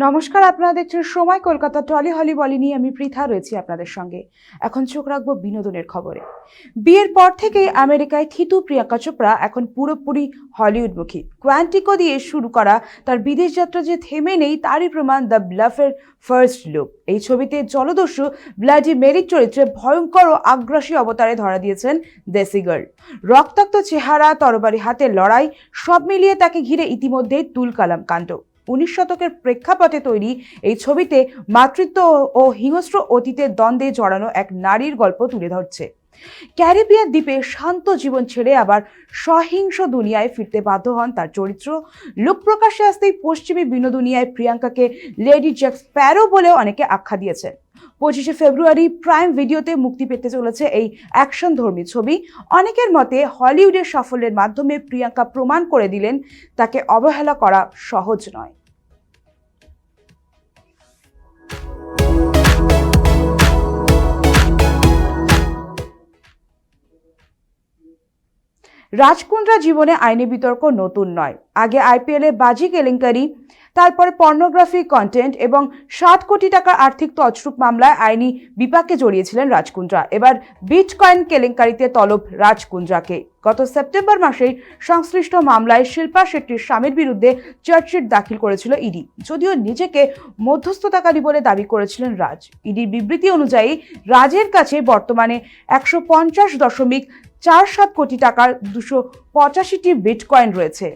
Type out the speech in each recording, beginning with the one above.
নমস্কার, আপনারা দেখছেন সময় কলকাতা টলি হলি বলি নিয়ে আমি পৃথা রয়েছি আপনাদের সঙ্গে। এখন চোখ রাখবো বিনোদনের খবরে। বিয়ের পর থেকেই আমেরিকায় থিতু প্রিয়াঙ্কা চোপড়া এখন পুরোপুরি হলিউডমুখী। কোয়ান্টিকো দিয়ে শুরু করা তার বিদেশ যাত্রা যে থেমে নেই তারই প্রমাণ দ্য ব্লাফের ফার্স্ট লুক। এই ছবিতে জলদস্যু ব্লাডি মেরির চরিত্রে ভয়ঙ্কর ও আগ্রাসী অবতারে ধরা দিয়েছেন দেশি গার্ল। রক্তাক্ত চেহারা, তরবারি হাতে লড়াই, সব মিলিয়ে তাকে ঘিরে ইতিমধ্যেই তুলকালাম কাণ্ড। 19 শতকের প্রেক্ষাপটে তৈরি এই ছবিতে মাতৃত্ব ও হিংস্র অতীতের দ্বন্দ্বে জড়ানো এক নারীর গল্প তুলে ধরছে। ক্যারিবিয়ান দ্বীপে শান্ত জীবন ছেড়ে আবার সহিংস দুনিয়ায় ফিরতে বাধ্য হন তার চরিত্র। লুক প্রকাশ্যে আসতেই পশ্চিমী বিনোদুনিয়ায় প্রিয়াঙ্কাকে লেডি জ্যাক স্প্যারো বলেও অনেকে আখ্যা দিয়েছেন। 25শে ফেব্রুয়ারি প্রাইম ভিডিওতে মুক্তি পেতে চলেছে এই অ্যাকশন ধর্মী ছবি। অনেকের মতে হলিউডের সাফল্যের মাধ্যমে প্রিয়াঙ্কা প্রমাণ করে দিলেন তাকে অবহেলা করা সহজ নয়। রাজকুন্দ্রা জীবনে আইনি বিতর্ক নতুন নয়। আগে আইপিএলে বাজি কেলেঙ্কারি, তারপরে পর্নোগ্রাফি কন্টেন্ট এবং 7 কোটি টাকার আর্থিক তছরূপ মামলায় আইনি বিপাকে জড়িয়েছিলেন রাজকুন্দ্রা। এবার বিটকয়েন কেলেঙ্কারিতে তলব রাজকুন্দ্রাকে। গত সেপ্টেম্বর মাসেই সংশ্লিষ্ট মামলায় শিল্পা শেট্টির স্বামীর বিরুদ্ধে চার্জশিট দাখিল করেছিল ইডি। যদিও নিজেকে মধ্যস্থতাকারী বলে দাবি করেছিলেন রাজ। ইডির বিবৃতি অনুযায়ী রাজের কাছে বর্তমানে 150.47 কোটি টাকার 285টি বিটকয়েন রয়েছে,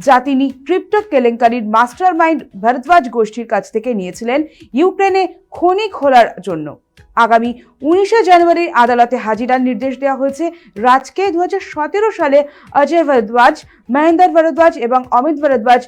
যা তিনি ক্রিপ্টো কেলেঙ্কারির মাস্টার মাইন্ড ভরদ্বাজ গোষ্ঠীর কাছ থেকে নিয়েছিলেন ইউক্রেনে খনি খোলার জন্য। আগামী 19শে জানুয়ারি আদালতে হাজিরার নির্দেশ দেওয়া হয়েছে রাজকে। 2017 সালে অজয় ভরদ্বাজ, মহেন্দর ভরদ্বাজ এবং Amit Bhardwaj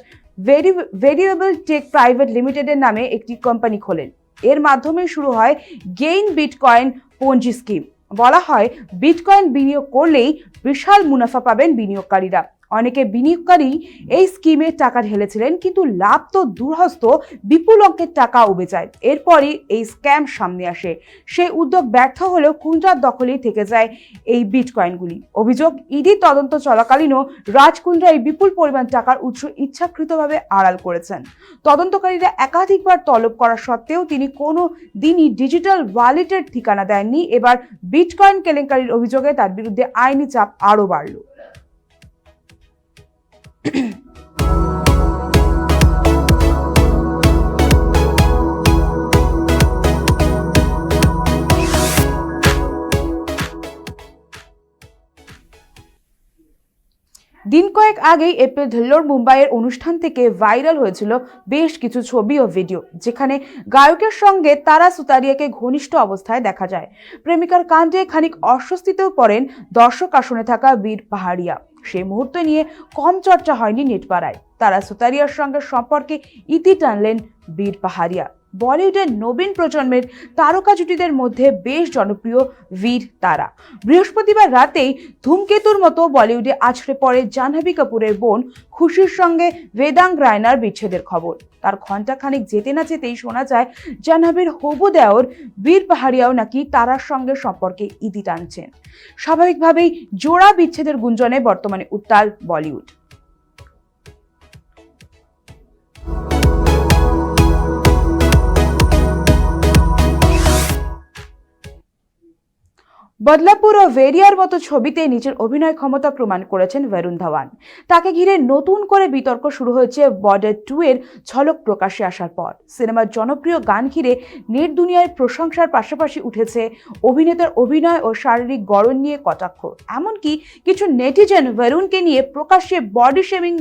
variable tech private লিমিটেডের নামে একটি কোম্পানি খোলেন। এর মাধ্যমে শুরু হয় গেইন বিটকয়েন পঞ্জি স্কিম। বলা হয় বিটকয়েন বিনিয়োগ করলেই বিশাল মুনাফা পাবেন বিনিয়োগকারীরা। অনেকে বিনিয়োগকারী এই স্কিমে টাকা ঢেলেছিলেন, কিন্তু লাভ তো দূরহস্ত, বিপুল অঙ্কের টাকা উবে যায়। এরপরই এই স্ক্যাম সামনে আসে। সেই উদ্যোগ ব্যর্থ হলেও কুন্দ্রার দখলেই থেকে যায় এই বিটকয়েনগুলি। অভিযোগ, ইডি তদন্ত চলাকালীনও রাজকুন্দ্রা এই বিপুল পরিমাণ টাকার উৎস ইচ্ছাকৃতভাবে আড়াল করেছেন। তদন্তকারীরা একাধিকবার তলব করা সত্ত্বেও তিনি কোনো দিনই ডিজিটাল ওয়ালেটের ঠিকানা দেননি। এবার বিটকয়েন কেলেঙ্কারির অভিযোগে তার বিরুদ্ধে আইনি চাপ আরও বাড়ল। দিন কয়েক আগেই এপ্রিল ধেল্লোর মুম্বাইয়ের অনুষ্ঠান থেকে ভাইরাল হয়েছিল বেশ কিছু ছবি ও ভিডিও, যেখানে গায়কের সঙ্গে তারা সুতারিয়াকে ঘনিষ্ঠ অবস্থায় দেখা যায়। প্রেমিকার কাণ্ডে খানিক অস্বস্তিতেও পড়েন দর্শক আসনে থাকা বীর পাহাড়িয়া। সেই মুহূর্ত নিয়ে কম চর্চা হয়নি নেটপাড়ায়। তারা সুতারিয়ার সঙ্গে সম্পর্কে ইতি টানলেন বীর পাহাড়িয়া। বলিউডের নবীন প্রজন্মের তারকা জুটিদের মধ্যে বেশ জনপ্রিয় বীর তারা। বৃহস্পতিবার রাতেই ধূমকেতুর মতো বলিউডে আছড়ে পড়ে জাহ্নবী কাপুরের বোন খুশির সঙ্গে বেদাঙ্গ রায়নার বিচ্ছেদের খবর। তার ঘণ্টাখানিক যেতে না যেতেই শোনা যায় জাহ্নবীর হবু দেওর বীর পাহাড়িয়াও নাকি তারার সঙ্গে সম্পর্কে ইতি টানছেন। স্বাভাবিকভাবেই জোড়া বিচ্ছেদের গুঞ্জনে বর্তমানে উত্তাল বলিউড। বদলাপুর ও ভেরিয়ার মতো ছবিতে নিজের অভিনয় ক্ষমতা প্রমাণ করেছেন বরুণ ধাওয়ান। তাকে ঘিরে নতুন করে বিতর্ক শুরু হয়েছে বর্ডার 2 এর ঝলক প্রকাশ্যে আসার পর। সিনেমার জনপ্রিয় গান ঘিরে নেট দুনিয়ার প্রশংসার পাশাপাশি উঠেছে অভিনেতার অভিনয় ও শারীরিক গড়ন নিয়ে কটাক্ষ। এমনকি কিছু নেটিজেন বরুণকে নিয়ে প্রকাশ্যে বডি শেমিং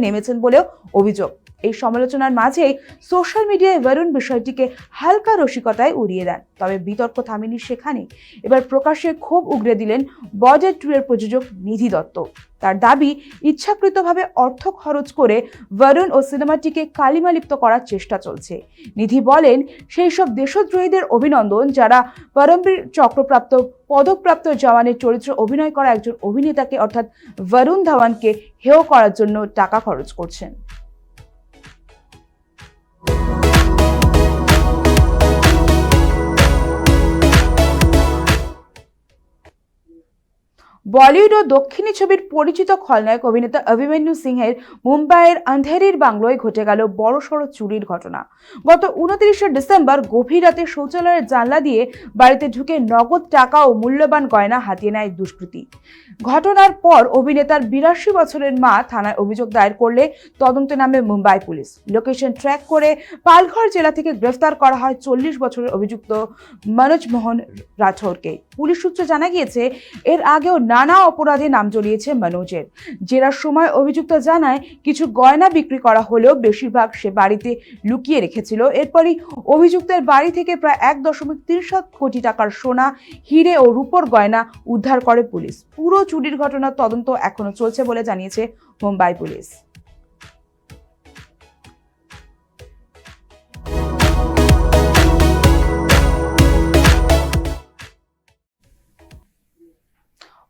নেমেছেন বলেও অভিযোগ। এই সমালোচনার মাঝেই সোশ্যাল মিডিয়ায় বরুণ বিষয়টিকে হালকা রসিকতায় উড়িয়ে দেন। তবে বিতর্ক থামেনি সেখানে। এবার প্রকাশ্যে ক্ষোভ উগরে দিলেন বর্ডার 2 এর প্রযোজক নিধি দত্ত। তার দাবি, ইচ্ছাকৃতভাবে অর্থ খরচ করে বরুণ ও সিনেমাটিকে কালিমালিপ্ত করার চেষ্টা চলছে। নিধি বলেন, সেই সব দেশদ্রোহীদের অভিনন্দন যারা পরমবীর চক্রপ্রাপ্ত পদকপ্রাপ্ত জওয়ানের চরিত্র অভিনয় করা একজন অভিনেতাকে অর্থাৎ বরুণ ধাওয়ানকে হেয় করার জন্য টাকা খরচ করছেন। বলিউড ও দক্ষিণী ছবির পরিচিত খলনায়ক অভিনেতা অভিমন্যু সিংহের মুম্বাইয়ের আন্ধেরির বাংলোয় ঘটে গেল বড়সড় চুরির ঘটনা। গত 29শে ডিসেম্বর গভীর রাতে শৌচালয়ের জানলা দিয়ে বাড়িতে ঢুকে নগদ টাকা ও মূল্যবান গয়না হাতিয়ে নেয় দুষ্কৃতী। ঘটনার পর অভিনেতার 82 বছরের মা থানায় অভিযোগ দায়ের করলে তদন্তে নামে মুম্বাই পুলিশ। লোকেশন ট্র্যাক করে পালঘর জেলা থেকে গ্রেফতার করা হয় 40 বছরের অভিযুক্ত মনোজ মোহন রাঠোরকে। পুলিশ সূত্রে জানা গিয়েছে, এর আগেও নানা অপরাধে নাম জড়িয়েছে মনোজের। জেরার সময় অভিযুক্ত জানায়, কিছু গয়না বিক্রি করা হলেও বেশিরভাগ সে বাড়িতে লুকিয়ে রেখেছিল। এরপরই অভিযুক্তের বাড়ি থেকে প্রায় 1.37 কোটি টাকার সোনা, হিরে ও রূপোর গয়না উদ্ধার করে পুলিশ। পুরো চুরির ঘটনার তদন্ত এখনো চলছে বলে জানিয়েছে মুম্বাই পুলিশ।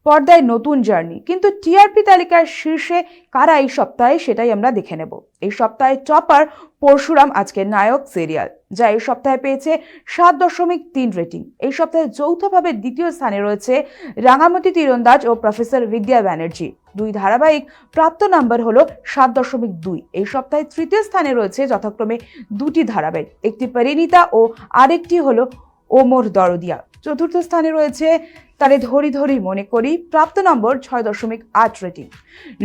পর্দায় নতুন জার্নি, কিন্তু টিআরপি তালিকার শীর্ষে কারা এই সপ্তাহে সেটাই আমরা দেখে নেব। এই সপ্তাহে টপার পরশুরাম আজকের নায়ক সিরিয়াল, যা এই সপ্তাহে পেয়েছে 7.3 রেটিং। এই সপ্তাহে যৌথভাবে দ্বিতীয় স্থানে রয়েছে রাঙামতি তীরন্দাজ ও প্রফেসর বিদ্যা ব্যানার্জি। দুই ধারাবাহিক প্রাপ্ত নাম্বার হলো 7.2। এই সপ্তাহে তৃতীয় স্থানে রয়েছে যথাক্রমে দুটি ধারাবাহিক, একটি পরিণীতা ও আরেকটি হলো ওমর দরদিয়া। চতুর্থ স্থানে রয়েছে তারে ধরি ধরি মনে করি, প্রাপ্ত নম্বর 6.8 রেটিং।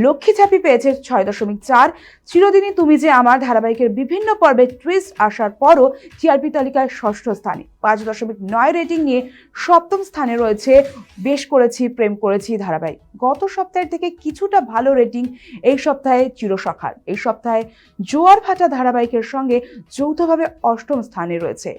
লক্ষ্মী ঝাঁপি পেয়েছে 6.4। চিরদিনই তুমি যে আমার ধারাবাহিকের বিভিন্ন পর্বে টুইস্ট আসার পরও টিআরপি তালিকায় ষষ্ঠ স্থানে 5.9 রেটিং নিয়ে সপ্তম স্থানে রয়েছে বেশ করেছি প্রেম করেছি ধারাবাহিক। গত সপ্তাহের থেকে কিছুটা ভালো রেটিং এই সপ্তাহে চিরসখার। এই সপ্তাহে জোয়ার ভাটা ধারাবাহিকের সঙ্গে যৌথভাবে অষ্টম স্থানে রয়েছে।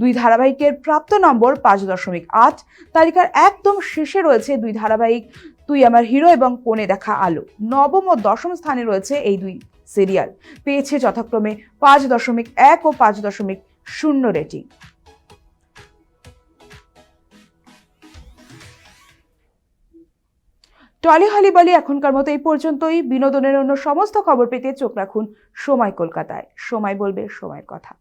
দুই ধারাবাহিকের প্রাপ্ত নম্বর 5.8। তালিকার একদম শেষে রয়েছে দুই ধারাবাহিক তুই আমার হিরো এবং কোণে দেখা আলো। নবম ও দশম স্থানে রয়েছে এই দুই সিরিয়াল, পেয়েছে যথাক্রমে 5.1 ও 5.0 রেটিং। টলি হলি বলি এখনকার মতো এই পর্যন্তই। বিনোদনের অন্য সমস্ত খবর পেতে চোখ রাখুন সময় কলকাতায়। সময় বলবে সময়ের কথা।